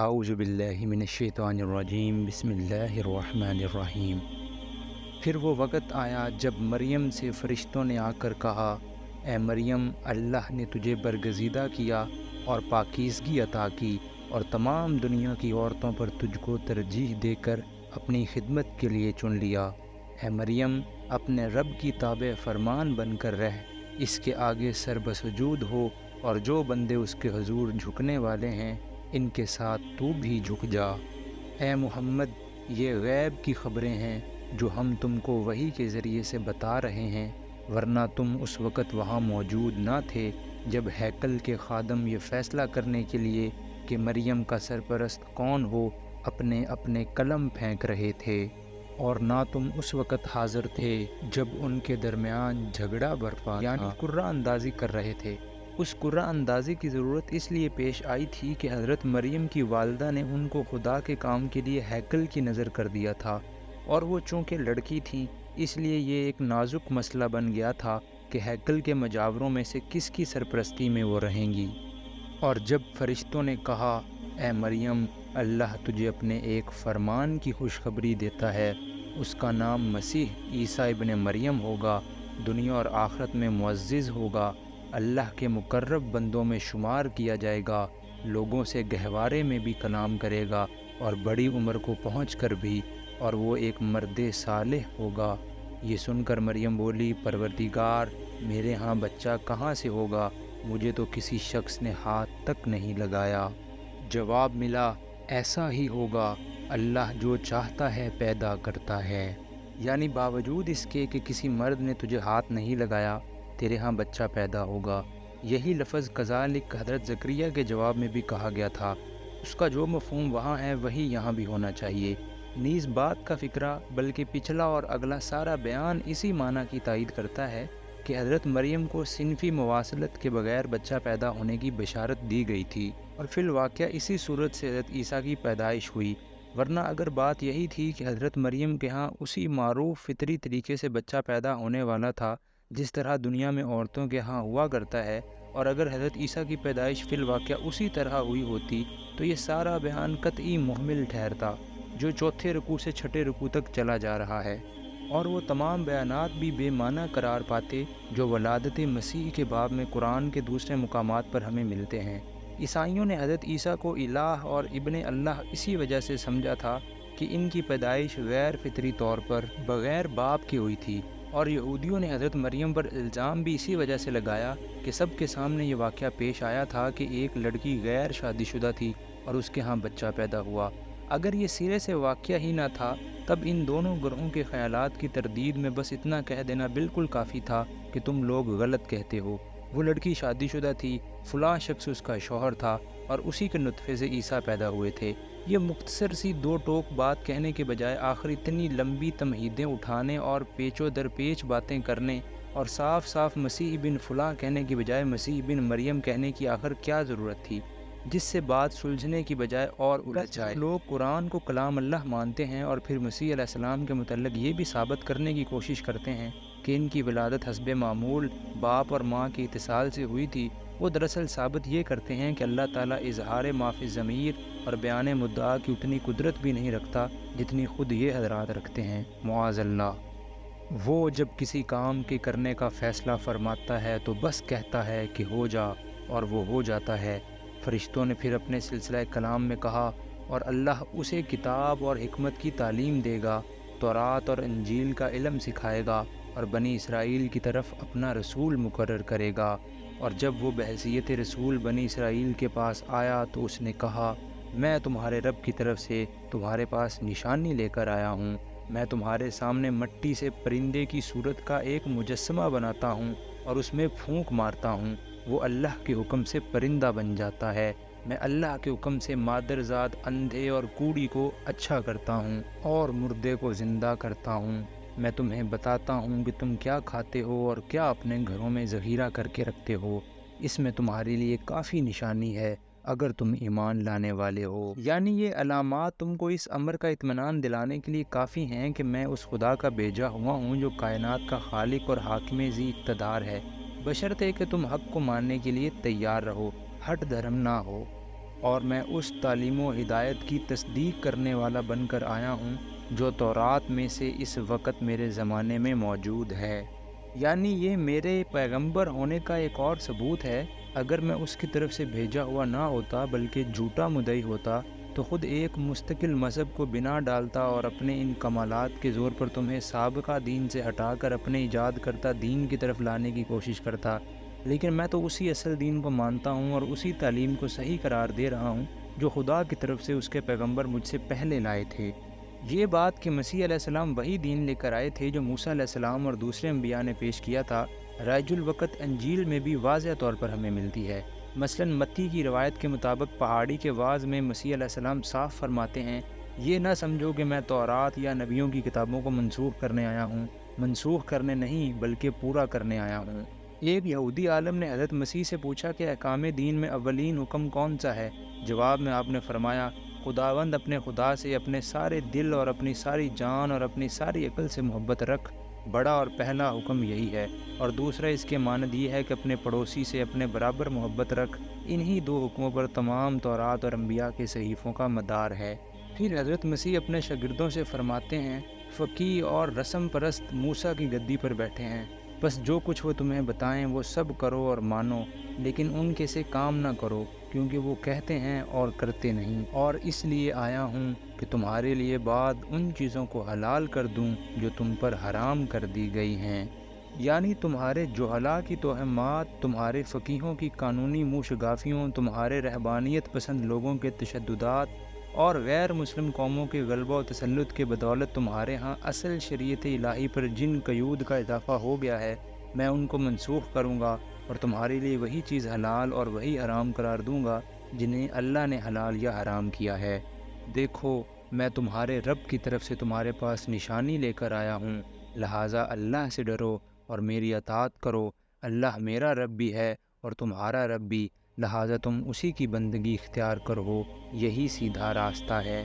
اعوذ باللہ من الشیطان الرجیم بسم اللہ الرحمن الرحیم۔ پھر وہ وقت آیا جب مریم سے فرشتوں نے آ کر کہا، اے مریم، اللہ نے تجھے برگزیدہ کیا اور پاکیزگی عطا کی اور تمام دنیا کی عورتوں پر تجھ کو ترجیح دے کر اپنی خدمت کے لیے چن لیا۔ اے مریم، اپنے رب کی تابع فرمان بن کر رہ، اس کے آگے سر بسجود ہو، اور جو بندے اس کے حضور جھکنے والے ہیں ان کے ساتھ تو بھی جھک جا۔ اے محمد، یہ غیب کی خبریں ہیں جو ہم تم کو وحی کے ذریعے سے بتا رہے ہیں، ورنہ تم اس وقت وہاں موجود نہ تھے جب ہیکل کے خادم یہ فیصلہ کرنے کے لیے کہ مریم کا سرپرست کون ہو اپنے اپنے قلم پھینک رہے تھے، اور نہ تم اس وقت حاضر تھے جب ان کے درمیان جھگڑا برپا یعنی قرعہ اندازی کر رہے تھے۔ اس قرعہ اندازی کی ضرورت اس لیے پیش آئی تھی کہ حضرت مریم کی والدہ نے ان کو خدا کے کام کے لیے ہیکل کی نظر کر دیا تھا، اور وہ چونکہ لڑکی تھیں اس لیے یہ ایک نازک مسئلہ بن گیا تھا کہ ہیکل کے مجاوروں میں سے کس کی سرپرستی میں وہ رہیں گی۔ اور جب فرشتوں نے کہا، اے مریم، اللہ تجھے اپنے ایک فرمان کی خوشخبری دیتا ہے، اس کا نام مسیح عیسیٰ ابن مریم ہوگا، دنیا اور آخرت میں معزز ہوگا، اللہ کے مقرب بندوں میں شمار کیا جائے گا، لوگوں سے گہوارے میں بھی کلام کرے گا اور بڑی عمر کو پہنچ کر بھی، اور وہ ایک مرد صالح ہوگا۔ یہ سن کر مریم بولی، پروردگار، میرے ہاں بچہ کہاں سے ہوگا؟ مجھے تو کسی شخص نے ہاتھ تک نہیں لگایا۔ جواب ملا، ایسا ہی ہوگا، اللہ جو چاہتا ہے پیدا کرتا ہے۔ یعنی باوجود اس کے کہ کسی مرد نے تجھے ہاتھ نہیں لگایا، تیرے ہاں بچہ پیدا ہوگا۔ یہی لفظ کذالک حضرت زکریا کے جواب میں بھی کہا گیا تھا، اس کا جو مفہوم وہاں ہے وہی یہاں بھی ہونا چاہیے۔ نیز بات کا فکرہ بلکہ پچھلا اور اگلا سارا بیان اسی معنی کی تائید کرتا ہے کہ حضرت مریم کو صنفی مواصلت کے بغیر بچہ پیدا ہونے کی بشارت دی گئی تھی، اور فی الواقعہ اسی صورت سے حضرت عیسیٰ کی پیدائش ہوئی۔ ورنہ اگر بات یہی تھی کہ حضرت مریم کے ہاں اسی معروف فطری طریقے سے بچہ پیدا ہونے والا تھا جس طرح دنیا میں عورتوں کے ہاں ہوا کرتا ہے، اور اگر حضرت عیسیٰ کی پیدائش فی الواقعہ اسی طرح ہوئی ہوتی تو یہ سارا بیان قطعی محمل ٹھہرتا جو چوتھے رکوع سے چھٹے رکوع تک چلا جا رہا ہے، اور وہ تمام بیانات بھی بے معنی قرار پاتے جو ولادت مسیح کے باب میں قرآن کے دوسرے مقامات پر ہمیں ملتے ہیں۔ عیسائیوں نے حضرت عیسیٰ کو الہ اور ابن اللہ اسی وجہ سے سمجھا تھا کہ ان کی پیدائش غیر فطری طور پر بغیر باپ کے ہوئی تھی، اور یہودیوں نے حضرت مریم پر الزام بھی اسی وجہ سے لگایا کہ سب کے سامنے یہ واقعہ پیش آیا تھا کہ ایک لڑکی غیر شادی شدہ تھی اور اس کے ہاں بچہ پیدا ہوا۔ اگر یہ سرے سے واقعہ ہی نہ تھا تب ان دونوں گروہوں کے خیالات کی تردید میں بس اتنا کہہ دینا بالکل کافی تھا کہ تم لوگ غلط کہتے ہو، وہ لڑکی شادی شدہ تھی، فلاں شخص اس کا شوہر تھا، اور اسی کے نطفے سے عیسیٰ پیدا ہوئے تھے۔ یہ مختصر سی دو ٹوک بات کہنے کے بجائے آخر اتنی لمبی تمہیدیں اٹھانے اور پیچ و در پیچ باتیں کرنے اور صاف صاف مسیح بن فلاں کہنے کی بجائے مسیح بن مریم کہنے کی آخر کیا ضرورت تھی، جس سے بات سلجھنے کی بجائے اور الجھ جائے۔ لوگ قرآن کو کلام اللہ مانتے ہیں اور پھر مسیح علیہ السلام کے متعلق یہ بھی ثابت کرنے کی کوشش کرتے ہیں کہ ان کی ولادت حسب معمول باپ اور ماں کے اتصال سے ہوئی تھی، وہ دراصل ثابت یہ کرتے ہیں کہ اللہ تعالیٰ اظہار ما فی الضمیر اور بیان مدعا کی اتنی قدرت بھی نہیں رکھتا جتنی خود یہ حضرات رکھتے ہیں، معاذ اللہ۔ وہ جب کسی کام کے کرنے کا فیصلہ فرماتا ہے تو بس کہتا ہے کہ ہو جا، اور وہ ہو جاتا ہے۔ فرشتوں نے پھر اپنے سلسلہ کلام میں کہا، اور اللہ اسے کتاب اور حکمت کی تعلیم دے گا، تورات اور انجیل کا علم سکھائے گا، اور بنی اسرائیل کی طرف اپنا رسول مقرر کرے گا۔ اور جب وہ بحیثیت رسول بنی اسرائیل کے پاس آیا تو اس نے کہا، میں تمہارے رب کی طرف سے تمہارے پاس نشانی لے کر آیا ہوں، میں تمہارے سامنے مٹی سے پرندے کی صورت کا ایک مجسمہ بناتا ہوں اور اس میں پھونک مارتا ہوں، وہ اللہ کے حکم سے پرندہ بن جاتا ہے، میں اللہ کے حکم سے مادرزاد اندھے اور کوڑی کو اچھا کرتا ہوں اور مردے کو زندہ کرتا ہوں، میں تمہیں بتاتا ہوں کہ تم کیا کھاتے ہو اور کیا اپنے گھروں میں ذخیرہ کر کے رکھتے ہو، اس میں تمہارے لیے کافی نشانی ہے اگر تم ایمان لانے والے ہو۔ یعنی یہ علامات تم کو اس امر کا اطمینان دلانے کے لیے کافی ہیں کہ میں اس خدا کا بھیجا ہوا ہوں جو کائنات کا خالق اور حاکم ذی اقتدار ہے، بشرطے کہ تم حق کو ماننے کے لیے تیار رہو، ہٹ دھرم نہ ہو۔ اور میں اس تعلیم و ہدایت کی تصدیق کرنے والا بن کر آیا ہوں جو تورات میں سے اس وقت میرے زمانے میں موجود ہے۔ یعنی یہ میرے پیغمبر ہونے کا ایک اور ثبوت ہے۔ اگر میں اس کی طرف سے بھیجا ہوا نہ ہوتا بلکہ جھوٹا مدعی ہوتا تو خود ایک مستقل مذہب کو بنا ڈالتا اور اپنے ان کمالات کے زور پر تمہیں سابقہ دین سے ہٹا کر اپنے ایجاد کرتا دین کی طرف لانے کی کوشش کرتا۔ لیکن میں تو اسی اصل دین کو مانتا ہوں اور اسی تعلیم کو صحیح قرار دے رہا ہوں جو خدا کی طرف سے اس کے پیغمبر مجھ سے پہلے لائے تھے۔ یہ بات کہ مسیح علیہ السلام وہی دین لے کر آئے تھے جو موسیٰ علیہ السلام اور دوسرے انبیاء نے پیش کیا تھا، رائج الوقت انجیل میں بھی واضح طور پر ہمیں ملتی ہے۔ مثلاً متی کی روایت کے مطابق پہاڑی کے وعظ میں مسیح علیہ السلام صاف فرماتے ہیں، یہ نہ سمجھو کہ میں تورات یا نبیوں کی کتابوں کو منسوخ کرنے آیا ہوں، منسوخ کرنے نہیں بلکہ پورا کرنے آیا ہوں۔ ایک یہودی عالم نے حضرت مسیح سے پوچھا کہ احکام دین میں اولین حکم کون سا ہے؟ جواب میں آپ نے فرمایا، خداوند اپنے خدا سے اپنے سارے دل اور اپنی ساری جان اور اپنی ساری عقل سے محبت رکھ، بڑا اور پہلا حکم یہی ہے، اور دوسرا اس کے مانند یہ ہے کہ اپنے پڑوسی سے اپنے برابر محبت رکھ۔ انہی دو حکموں پر تمام تورات اور انبیاء کے صحیفوں کا مدار ہے۔ پھر حضرت مسیح اپنے شاگردوں سے فرماتے ہیں، فقیہ اور رسم پرست موسیٰ کی گدی پر بیٹھے ہیں، بس جو کچھ وہ تمہیں بتائیں وہ سب کرو اور مانو، لیکن ان کے سے کام نہ کرو، کیونکہ وہ کہتے ہیں اور کرتے نہیں، اور اس لیے آیا ہوں کہ تمہارے لیے بعد ان چیزوں کو حلال کر دوں جو تم پر حرام کر دی گئی ہیں۔ یعنی تمہارے جہلاء کی توہمات، تمہارے فقیہوں کی قانونی منہ شگافیوں، تمہارے رہبانیت پسند لوگوں کے تشددات اور غیر مسلم قوموں کے غلبہ و تسلط کے بدولت تمہارے ہاں اصل شریعت الہی پر جن قیود کا اضافہ ہو گیا ہے، میں ان کو منسوخ کروں گا اور تمہارے لیے وہی چیز حلال اور وہی حرام قرار دوں گا جنہیں اللہ نے حلال یا حرام کیا ہے۔ دیکھو، میں تمہارے رب کی طرف سے تمہارے پاس نشانی لے کر آیا ہوں، لہٰذا اللہ سے ڈرو اور میری اطاعت کرو۔ اللہ میرا رب بھی ہے اور تمہارا رب بھی، لہٰذا تم اسی کی بندگی اختیار کرو، یہی سیدھا راستہ ہے۔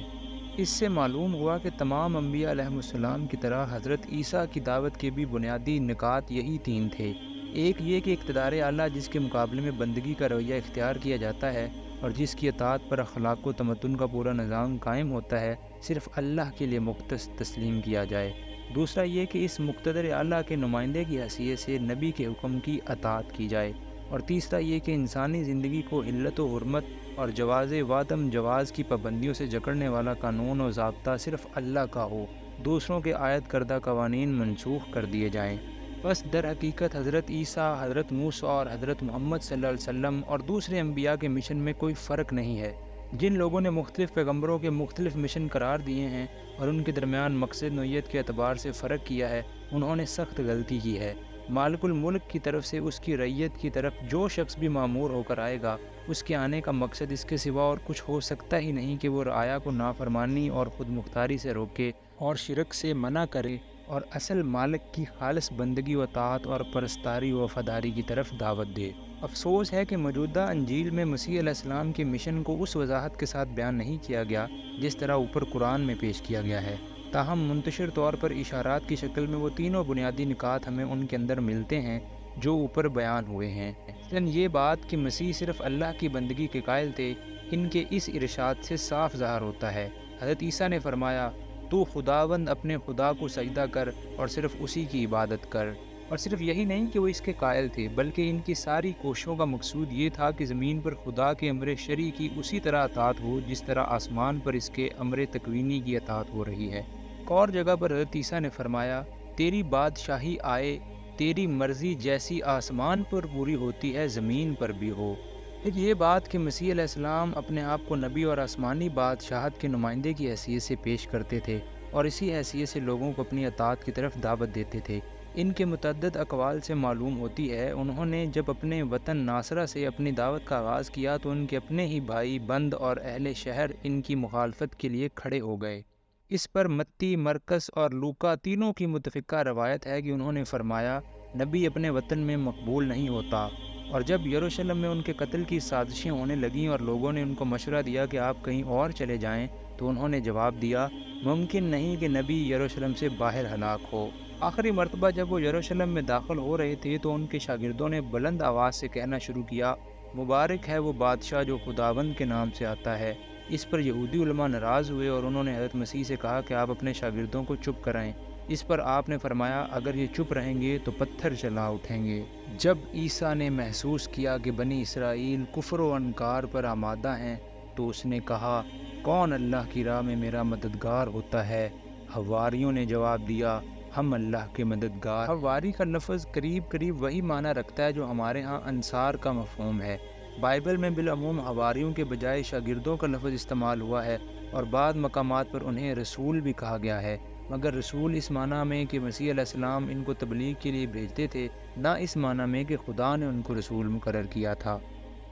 اس سے معلوم ہوا کہ تمام انبیاء علیہم السلام کی طرح حضرت عیسیٰ کی دعوت کے بھی بنیادی نکات یہی تین تھے۔ ایک یہ کہ اقتدار اعلیٰ جس کے مقابلے میں بندگی کا رویہ اختیار کیا جاتا ہے اور جس کی اطاعت پر اخلاق و تمدن کا پورا نظام قائم ہوتا ہے، صرف اللہ کے لیے مختص تسلیم کیا جائے۔ دوسرا یہ کہ اس مقتدر اعلیٰ کے نمائندے کی حیثیت سے نبی کے حکم کی اطاعت کی جائے، اور تیسرا یہ کہ انسانی زندگی کو علت و حرمت اور جواز و عدم جواز کی پابندیوں سے جکڑنے والا قانون و ضابطہ صرف اللہ کا ہو، دوسروں کے عائد کردہ قوانین منسوخ کر دیے جائیں۔ بس در حقیقت حضرت عیسیٰ، حضرت موسیٰ اور حضرت محمد صلی اللہ علیہ وسلم اور دوسرے انبیاء کے مشن میں کوئی فرق نہیں ہے۔ جن لوگوں نے مختلف پیغمبروں کے مختلف مشن قرار دیے ہیں اور ان کے درمیان مقصد نوعیت کے اعتبار سے فرق کیا ہے، انہوں نے سخت غلطی کی ہے۔ مالک الملک کی طرف سے اس کی رعیت کی طرف جو شخص بھی مامور ہو کر آئے گا، اس کے آنے کا مقصد اس کے سوا اور کچھ ہو سکتا ہی نہیں کہ وہ رعایا کو نافرمانی اور خود مختاری سے روکے اور شرک سے منع کرے اور اصل مالک کی خالص بندگی و اطاعت اور پرستاری و وفاداری کی طرف دعوت دے۔ افسوس ہے کہ موجودہ انجیل میں مسیح علیہ السلام کے مشن کو اس وضاحت کے ساتھ بیان نہیں کیا گیا جس طرح اوپر قرآن میں پیش کیا گیا ہے، تاہم منتشر طور پر اشارات کی شکل میں وہ تینوں بنیادی نکات ہمیں ان کے اندر ملتے ہیں جو اوپر بیان ہوئے ہیں۔ مثلاً یہ بات کہ مسیح صرف اللہ کی بندگی کے قائل تھے، ان کے اس ارشاد سے صاف ظاہر ہوتا ہے۔ حضرت عیسیٰ نے فرمایا، تو خداوند اپنے خدا کو سجدہ کر اور صرف اسی کی عبادت کر۔ اور صرف یہی نہیں کہ وہ اس کے قائل تھے، بلکہ ان کی ساری کوششوں کا مقصود یہ تھا کہ زمین پر خدا کے امر شرعی کی اسی طرح اطاعت ہو جس طرح آسمان پر اس کے امر تکوینی کی اطاعت ہو رہی ہے۔ ایک اور جگہ پر حضرت عیسیٰ نے فرمایا، تیری بادشاہی آئے، تیری مرضی جیسی آسمان پر پوری ہوتی ہے زمین پر بھی ہو۔ پھر یہ بات کہ مسیح علیہ السلام اپنے آپ کو نبی اور آسمانی بادشاہت کے نمائندے کی حیثیت سے پیش کرتے تھے اور اسی حیثیت سے لوگوں کو اپنی اطاعت کی طرف دعوت دیتے تھے۔ ان کے متعدد اقوال سے معلوم ہوتی ہے انہوں نے جب اپنے وطن ناصرہ سے اپنی دعوت کا آغاز کیا تو ان کے اپنے ہی بھائی بند اور اہل شہر ان کی مخالفت کے لیے کھڑے ہو گئے۔ اس پر متی، مرکز اور لوکا تینوں کی متفقہ روایت ہے کہ انہوں نے فرمایا، نبی اپنے وطن میں مقبول نہیں ہوتا۔ اور جب یروشلم میں ان کے قتل کی سازشیں ہونے لگیں اور لوگوں نے ان کو مشورہ دیا کہ آپ کہیں اور چلے جائیں، تو انہوں نے جواب دیا، ممکن نہیں کہ نبی یروشلم سے باہر ہلاک ہو۔ آخری مرتبہ جب وہ یروشلم میں داخل ہو رہے تھے تو ان کے شاگردوں نے بلند آواز سے کہنا شروع کیا، مبارک ہے وہ بادشاہ جو خداوند کے نام سے آتا ہے۔ اس پر یہودی علماء ناراض ہوئے اور انہوں نے حضرت مسیح سے کہا کہ آپ اپنے شاگردوں کو چپ کرائیں۔ اس پر آپ نے فرمایا اگر یہ چپ رہیں گے تو پتھر چلا اٹھیں گے۔ جب عیسیٰ نے محسوس کیا کہ بنی اسرائیل کفر و انکار پر آمادہ ہیں تو اس نے کہا کون اللہ کی راہ میں میرا مددگار ہوتا ہے؟ حواریوں نے جواب دیا ہم اللہ کے مددگار۔ حواری کا لفظ قریب وہی معنی رکھتا ہے جو ہمارے ہاں انصار کا مفہوم ہے۔ بائبل میں بالعموم حواریوں کے بجائے شاگردوں کا لفظ استعمال ہوا ہے اور بعض مقامات پر انہیں رسول بھی کہا گیا ہے، مگر رسول اس معنی میں کہ مسیح علیہ السلام ان کو تبلیغ کے لیے بھیجتے تھے، نہ اس معنی میں کہ خدا نے ان کو رسول مقرر کیا تھا۔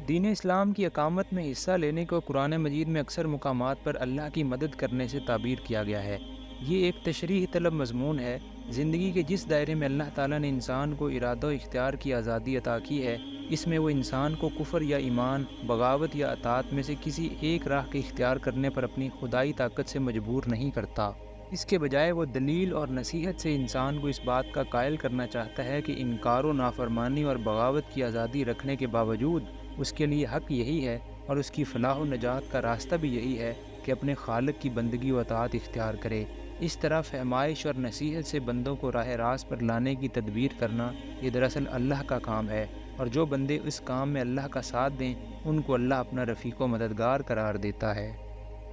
دین اسلام کی اقامت میں حصہ لینے کو قرآن مجید میں اکثر مقامات پر اللہ کی مدد کرنے سے تعبیر کیا گیا ہے۔ یہ ایک تشریح طلب مضمون ہے۔ زندگی کے جس دائرے میں اللہ تعالیٰ نے انسان کو ارادہ و اختیار کی آزادی عطا کی ہے، اس میں وہ انسان کو کفر یا ایمان، بغاوت یا اطاعت میں سے کسی ایک راہ کے اختیار کرنے پر اپنی خدائی طاقت سے مجبور نہیں کرتا۔ اس کے بجائے وہ دلیل اور نصیحت سے انسان کو اس بات کا قائل کرنا چاہتا ہے کہ انکار و نافرمانی اور بغاوت کی آزادی رکھنے کے باوجود اس کے لیے حق یہی ہے اور اس کی فلاح و نجات کا راستہ بھی یہی ہے کہ اپنے خالق کی بندگی و اطاعت اختیار کرے۔ اس طرح فہمائش اور نصیحت سے بندوں کو راہ راست پر لانے کی تدبیر کرنا یہ دراصل اللہ کا کام ہے، اور جو بندے اس کام میں اللہ کا ساتھ دیں ان کو اللہ اپنا رفیق و مددگار قرار دیتا ہے،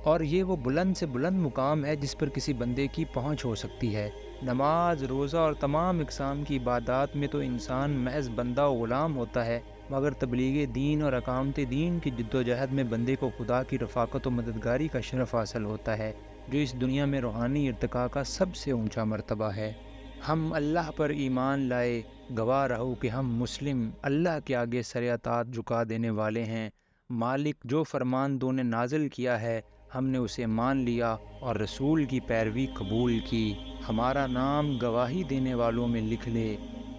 اور یہ وہ بلند سے بلند مقام ہے جس پر کسی بندے کی پہنچ ہو سکتی ہے۔ نماز، روزہ اور تمام اقسام کی عبادات میں تو انسان محض بندہ و غلام ہوتا ہے، مگر تبلیغ دین اور اقامت دین کی جد و جہد میں بندے کو خدا کی رفاقت و مددگاری کا شرف حاصل ہوتا ہے، جو اس دنیا میں روحانی ارتقاء کا سب سے اونچا مرتبہ ہے۔ ہم اللہ پر ایمان لائے، گواہ رہو کہ ہم مسلم، اللہ کے آگے سر اطاعت جھکا دینے والے ہیں۔ مالک جو فرمان تو نے نازل کیا ہے ہم نے اسے مان لیا اور رسول کی پیروی قبول کی، ہمارا نام گواہی دینے والوں میں لکھ لے۔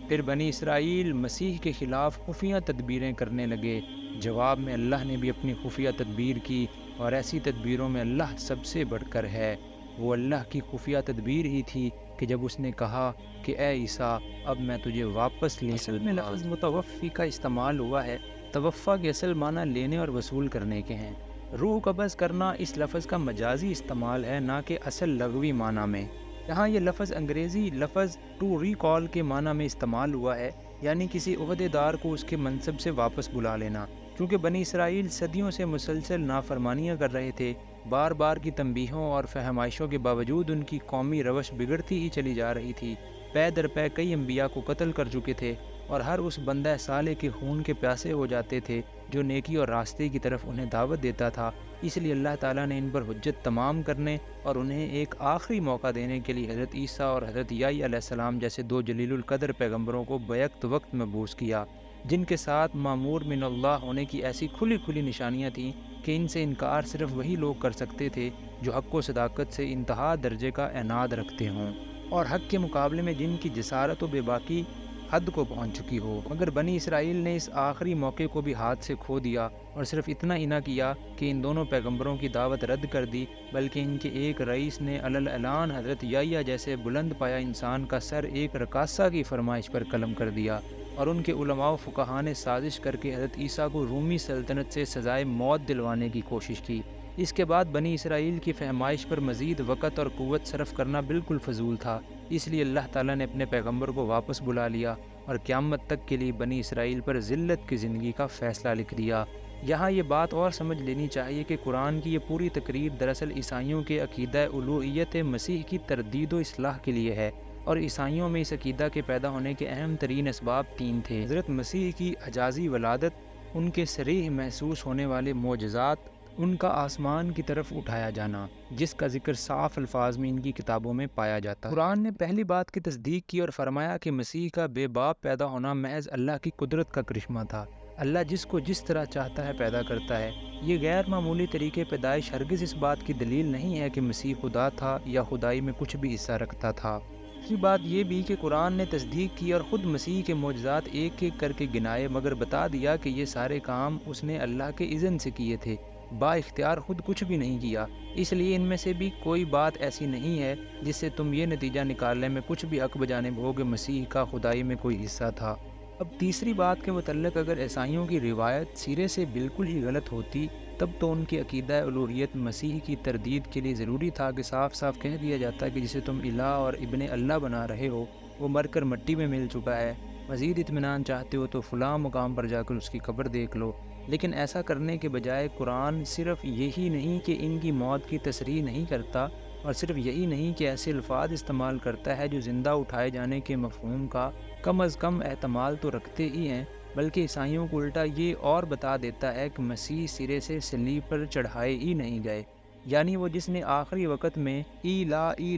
پھر بنی اسرائیل مسیح کے خلاف خفیہ تدبیریں کرنے لگے۔ جواب میں اللہ نے بھی اپنی خفیہ تدبیر کی، اور ایسی تدبیروں میں اللہ سب سے بڑھ کر ہے۔ وہ اللہ کی خفیہ تدبیر ہی تھی کہ جب اس نے کہا کہ اے عیسیٰ اب میں تجھے واپس لے اصل میں لفظ متوفی کا استعمال ہوا ہے۔ توفع کے اصل معنی لینے اور وصول کرنے کے ہیں۔ روح قبض کرنا اس لفظ کا مجازی استعمال ہے، نہ کہ اصل لغوی معنی میں۔ یہاں یہ لفظ انگریزی لفظ ٹو ریکال کے معنی میں استعمال ہوا ہے، یعنی کسی عہدیدار کو اس کے منصب سے واپس بلا لینا۔ چونکہ بنی اسرائیل صدیوں سے مسلسل نافرمانیاں کر رہے تھے، بار بار کی تنبیہوں اور فہمائشوں کے باوجود ان کی قومی روش بگڑتی ہی چلی جا رہی تھی۔ پے در پے کئی انبیاء کو قتل کر چکے تھے، اور ہر اس بندہ صالح کے خون کے پیاسے ہو جاتے تھے جو نیکی اور راستے کی طرف انہیں دعوت دیتا تھا۔ اس لیے اللہ تعالیٰ نے ان پر حجت تمام کرنے اور انہیں ایک آخری موقع دینے کے لیے حضرت عیسیٰ اور حضرت یحییٰ علیہ السلام جیسے دو جلیل القدر پیغمبروں کو بیک وقت مبعوث کیا، جن کے ساتھ مامور من اللہ ہونے کی ایسی کھلی نشانیاں تھیں کہ ان سے انکار صرف وہی لوگ کر سکتے تھے جو حق و صداقت سے انتہا درجے کا عناد رکھتے ہوں، اور حق کے مقابلے میں جن کی جسارت و بے باکی حد کو پہنچ چکی ہو۔ مگر بنی اسرائیل نے اس آخری موقع کو بھی ہاتھ سے کھو دیا، اور صرف اتنا ہی نہ کیا کہ ان دونوں پیغمبروں کی دعوت رد کر دی، بلکہ ان کے ایک رئیس نے علل اعلان حضرت یحییٰ جیسے بلند پایا انسان کا سر ایک رقاصہ کی فرمائش پر قلم کر دیا، اور ان کے علماء و فقہاء نے سازش کر کے حضرت عیسیٰ کو رومی سلطنت سے سزائے موت دلوانے کی کوشش کی۔ اس کے بعد بنی اسرائیل کی فہمائش پر مزید وقت اور قوت صرف کرنا بالکل فضول تھا، اس لیے اللہ تعالیٰ نے اپنے پیغمبر کو واپس بلا لیا اور قیامت تک کے لیے بنی اسرائیل پر ذلت کی زندگی کا فیصلہ لکھ دیا۔ یہاں یہ بات اور سمجھ لینی چاہیے کہ قرآن کی یہ پوری تقریر دراصل عیسائیوں کے عقیدہ الوہیت مسیح کی تردید و اصلاح کے لیے ہے، اور عیسائیوں میں اس عقیدہ کے پیدا ہونے کے اہم ترین اسباب تین تھے: حضرت مسیح کی اعجازی ولادت، ان کے صریح محسوس ہونے والے معجزات، ان کا آسمان کی طرف اٹھایا جانا، جس کا ذکر صاف الفاظ میں ان کی کتابوں میں پایا جاتا ہے۔ قرآن نے پہلی بات کی تصدیق کی اور فرمایا کہ مسیح کا بے باپ پیدا ہونا محض اللہ کی قدرت کا کرشمہ تھا۔ اللہ جس کو جس طرح چاہتا ہے پیدا کرتا ہے۔ یہ غیر معمولی طریقے پیدائش ہرگز اس بات کی دلیل نہیں ہے کہ مسیح خدا تھا یا خدائی میں کچھ بھی حصہ رکھتا تھا۔ دوسری بات یہ بھی کہ قرآن نے تصدیق کی اور خود مسیح کے معجزات ایک ایک کر کے گنائے، مگر بتا دیا کہ یہ سارے کام اس نے اللہ کے اذن سے کیے تھے، با اختیار خود کچھ بھی نہیں کیا۔ اس لیے ان میں سے بھی کوئی بات ایسی نہیں ہے جس سے تم یہ نتیجہ نکالنے میں کچھ بھی حق بجانب ہو کہ مسیح کا خدائی میں کوئی حصہ تھا۔ اب تیسری بات کے متعلق اگر عیسائیوں کی روایت سرے سے بالکل ہی غلط ہوتی تب تو ان کی عقیدہ الوہیت مسیح کی تردید کے لیے ضروری تھا کہ صاف صاف کہہ دیا جاتا کہ جسے تم الہ اور ابن اللہ بنا رہے ہو وہ مر کر مٹی میں مل چکا ہے، مزید اطمینان چاہتے ہو تو فلاں مقام پر جا کر اس کی قبر دیکھ لو۔ لیکن ایسا کرنے کے بجائے قرآن صرف یہی نہیں کہ ان کی موت کی تصریح نہیں کرتا، اور صرف یہی نہیں کہ ایسے الفاظ استعمال کرتا ہے جو زندہ اٹھائے جانے کے مفہوم کا کم از کم احتمال تو رکھتے ہی ہیں، بلکہ عیسائیوں کو الٹا یہ اور بتا دیتا ہے کہ مسیح سرے سے صلیب پر چڑھائے ہی نہیں گئے، یعنی وہ جس نے آخری وقت میں ای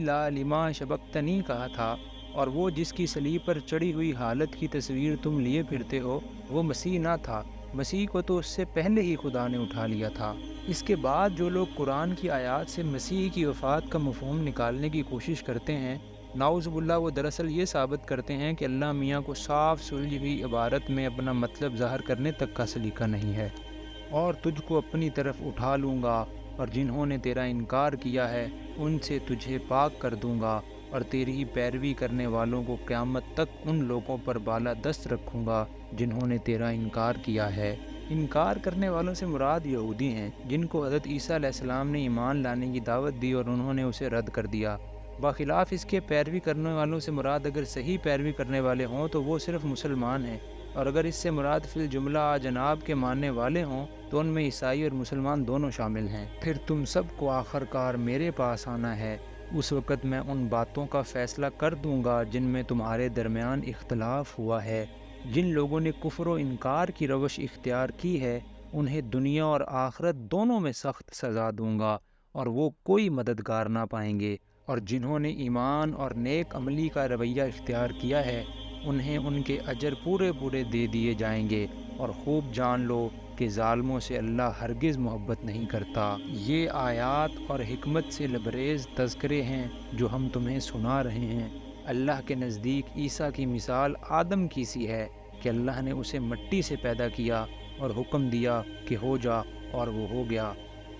لا لما شبقتنی کہا تھا، اور وہ جس کی صلیب پر چڑھی ہوئی حالت کی تصویر تم لیے پھرتے ہو، وہ مسیح نہ تھا۔ مسیح کو تو اس سے پہلے ہی خدا نے اٹھا لیا تھا۔ اس کے بعد جو لوگ قرآن کی آیات سے مسیح کی وفات کا مفہوم نکالنے کی کوشش کرتے ہیں، نعوذ باللہ وہ دراصل یہ ثابت کرتے ہیں کہ اللہ میاں کو صاف سلجھی ہوئی عبارت میں اپنا مطلب ظاہر کرنے تک کا سلیقہ نہیں ہے۔ اور تجھ کو اپنی طرف اٹھا لوں گا، اور جنہوں نے تیرا انکار کیا ہے ان سے تجھے پاک کر دوں گا، اور تیری پیروی کرنے والوں کو قیامت تک ان لوگوں پر بالا دست رکھوں گا جنہوں نے تیرا انکار کیا ہے۔ انکار کرنے والوں سے مراد یہودی ہیں جن کو حضرت عیسیٰ علیہ السلام نے ایمان لانے کی دعوت دی اور انہوں نے اسے رد کر دیا۔ بخلاف اس کے پیروی کرنے والوں سے مراد اگر صحیح پیروی کرنے والے ہوں تو وہ صرف مسلمان ہیں، اور اگر اس سے مراد فی الجملہ جناب کے ماننے والے ہوں تو ان میں عیسائی اور مسلمان دونوں شامل ہیں۔ پھر تم سب کو آخر کار میرے پاس آنا ہے، اس وقت میں ان باتوں کا فیصلہ کر دوں گا جن میں تمہارے درمیان اختلاف ہوا ہے۔ جن لوگوں نے کفر و انکار کی روش اختیار کی ہے انہیں دنیا اور آخرت دونوں میں سخت سزا دوں گا، اور وہ کوئی مددگار نہ پائیں گے۔ اور جنہوں نے ایمان اور نیک عملی کا رویہ اختیار کیا ہے انہیں ان کے اجر پورے پورے دے دیے جائیں گے، اور خوب جان لو کہ ظالموں سے اللہ ہرگز محبت نہیں کرتا۔ یہ آیات اور حکمت سے لبریز تذکرے ہیں جو ہم تمہیں سنا رہے ہیں۔ اللہ کے نزدیک عیسیٰ کی مثال آدم کی سی ہے کہ اللہ نے اسے مٹی سے پیدا کیا اور حکم دیا کہ ہو جا، اور وہ ہو گیا۔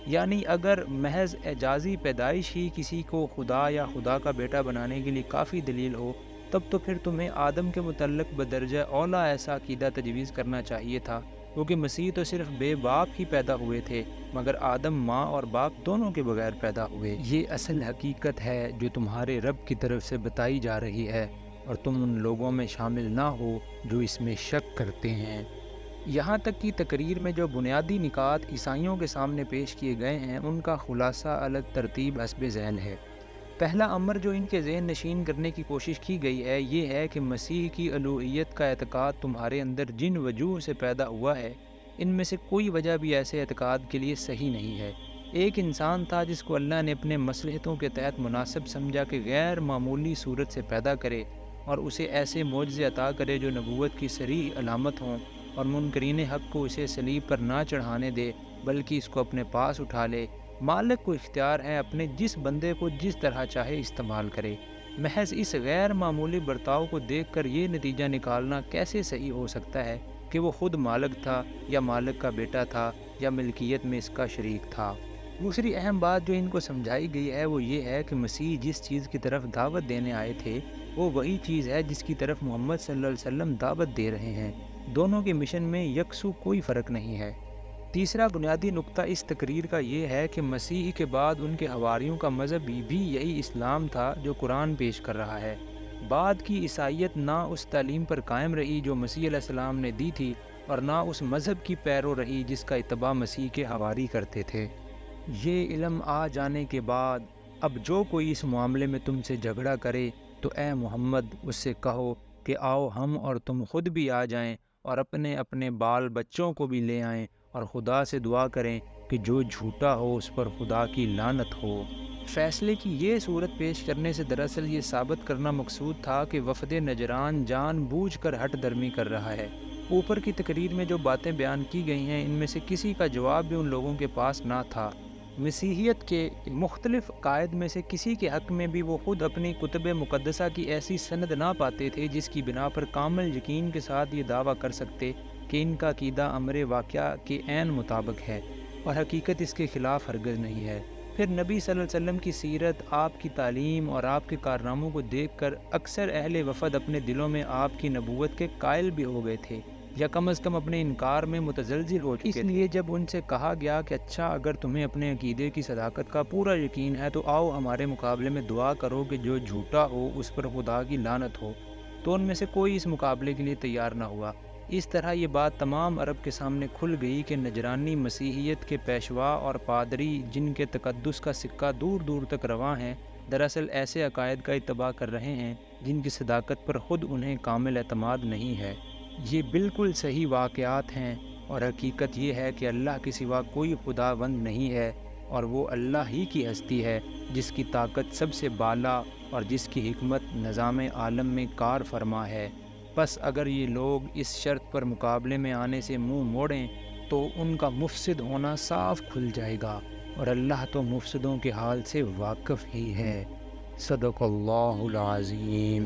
یعنی اگر محض اعجازی پیدائش ہی کسی کو خدا یا خدا کا بیٹا بنانے کے لیے کافی دلیل ہو تب تو پھر تمہیں آدم کے متعلق بدرجہ اولیٰ ایسا عقیدہ تجویز کرنا چاہیے تھا، کیونکہ مسیح تو صرف بے باپ ہی پیدا ہوئے تھے، مگر آدم ماں اور باپ دونوں کے بغیر پیدا ہوئے۔ یہ اصل حقیقت ہے جو تمہارے رب کی طرف سے بتائی جا رہی ہے، اور تم ان لوگوں میں شامل نہ ہو جو اس میں شک کرتے ہیں۔ یہاں تک کہ تقریر میں جو بنیادی نکات عیسائیوں کے سامنے پیش کیے گئے ہیں ان کا خلاصہ الگ ترتیب حسب ذیل ہے۔ پہلا امر جو ان کے ذہن نشین کرنے کی کوشش کی گئی ہے یہ ہے کہ مسیح کی الوہیت کا اعتقاد تمہارے اندر جن وجوہ سے پیدا ہوا ہے ان میں سے کوئی وجہ بھی ایسے اعتقاد کے لیے صحیح نہیں ہے۔ ایک انسان تھا جس کو اللہ نے اپنے مصلحتوں کے تحت مناسب سمجھا کہ غیر معمولی صورت سے پیدا کرے اور اسے ایسے معجزے عطا کرے جو نبوت کی صریح علامت ہوں، اور منکرین حق کو اسے صلیب پر نہ چڑھانے دے بلکہ اس کو اپنے پاس اٹھا لے۔ مالک کو اختیار ہے اپنے جس بندے کو جس طرح چاہے استعمال کرے۔ محض اس غیر معمولی برتاؤ کو دیکھ کر یہ نتیجہ نکالنا کیسے صحیح ہو سکتا ہے کہ وہ خود مالک تھا یا مالک کا بیٹا تھا یا ملکیت میں اس کا شریک تھا۔ دوسری اہم بات جو ان کو سمجھائی گئی ہے وہ یہ ہے کہ مسیح جس چیز کی طرف دعوت دینے آئے تھے وہ وہی چیز ہے جس کی طرف محمد صلی اللہ علیہ وسلم دعوت دے رہے ہیں۔ دونوں کے مشن میں یکسو کوئی فرق نہیں ہے۔ تیسرا بنیادی نقطہ اس تقریر کا یہ ہے کہ مسیح کے بعد ان کے حواریوں کا مذہب بھی یہی اسلام تھا جو قرآن پیش کر رہا ہے۔ بعد کی عیسائیت نہ اس تعلیم پر قائم رہی جو مسیح علیہ السلام نے دی تھی، اور نہ اس مذہب کی پیرو رہی جس کا اتباع مسیح کے حواری کرتے تھے۔ یہ علم آ جانے کے بعد اب جو کوئی اس معاملے میں تم سے جھگڑا کرے تو اے محمد اس سے کہو کہ آؤ ہم اور تم خود بھی آ جائیں اور اپنے اپنے بال بچوں کو بھی لے آئیں، اور خدا سے دعا کریں کہ جو جھوٹا ہو اس پر خدا کی لعنت ہو۔ فیصلے کی یہ صورت پیش کرنے سے دراصل یہ ثابت کرنا مقصود تھا کہ وفد نجران جان بوجھ کر ہٹ درمی کر رہا ہے۔ اوپر کی تقریر میں جو باتیں بیان کی گئی ہیں ان میں سے کسی کا جواب بھی ان لوگوں کے پاس نہ تھا۔ مسیحیت کے مختلف عقائد میں سے کسی کے حق میں بھی وہ خود اپنی کتب مقدسہ کی ایسی سند نہ پاتے تھے جس کی بنا پر کامل یقین کے ساتھ یہ دعویٰ کر سکتے کہ ان کا عقیدہ امر واقعہ کے عین مطابق ہے، اور حقیقت اس کے خلاف ہرگز نہیں ہے۔ پھر نبی صلی اللہ علیہ وسلم کی سیرت، آپ کی تعلیم اور آپ کے کارناموں کو دیکھ کر اکثر اہل وفد اپنے دلوں میں آپ کی نبوت کے قائل بھی ہو گئے تھے، یا کم از کم اپنے انکار میں متزلزل ہو چکے تھے۔ اس لیے جب ان سے کہا گیا کہ اچھا اگر تمہیں اپنے عقیدے کی صداقت کا پورا یقین ہے تو آؤ ہمارے مقابلے میں دعا کرو کہ جو جھوٹا ہو اس پر خدا کی لعنت ہو، تو ان میں سے کوئی اس مقابلے کے لیے تیار نہ ہوا۔ اس طرح یہ بات تمام عرب کے سامنے کھل گئی کہ نجرانی مسیحیت کے پیشوا اور پادری جن کے تقدس کا سکہ دور دور تک رواں ہے، دراصل ایسے عقائد کا اتباع کر رہے ہیں جن کی صداقت پر خود انہیں کامل اعتماد نہیں ہے۔ یہ بالکل صحیح واقعات ہیں، اور حقیقت یہ ہے کہ اللہ کے سوا کوئی خداوند نہیں ہے، اور وہ اللہ ہی کی ہستی ہے جس کی طاقت سب سے بالا اور جس کی حکمت نظام عالم میں کار فرما ہے۔ بس اگر یہ لوگ اس شرط پر مقابلے میں آنے سے منہ موڑیں تو ان کا مفسد ہونا صاف کھل جائے گا، اور اللہ تو مفسدوں کے حال سے واقف ہی ہے۔ صدق اللہ العظیم۔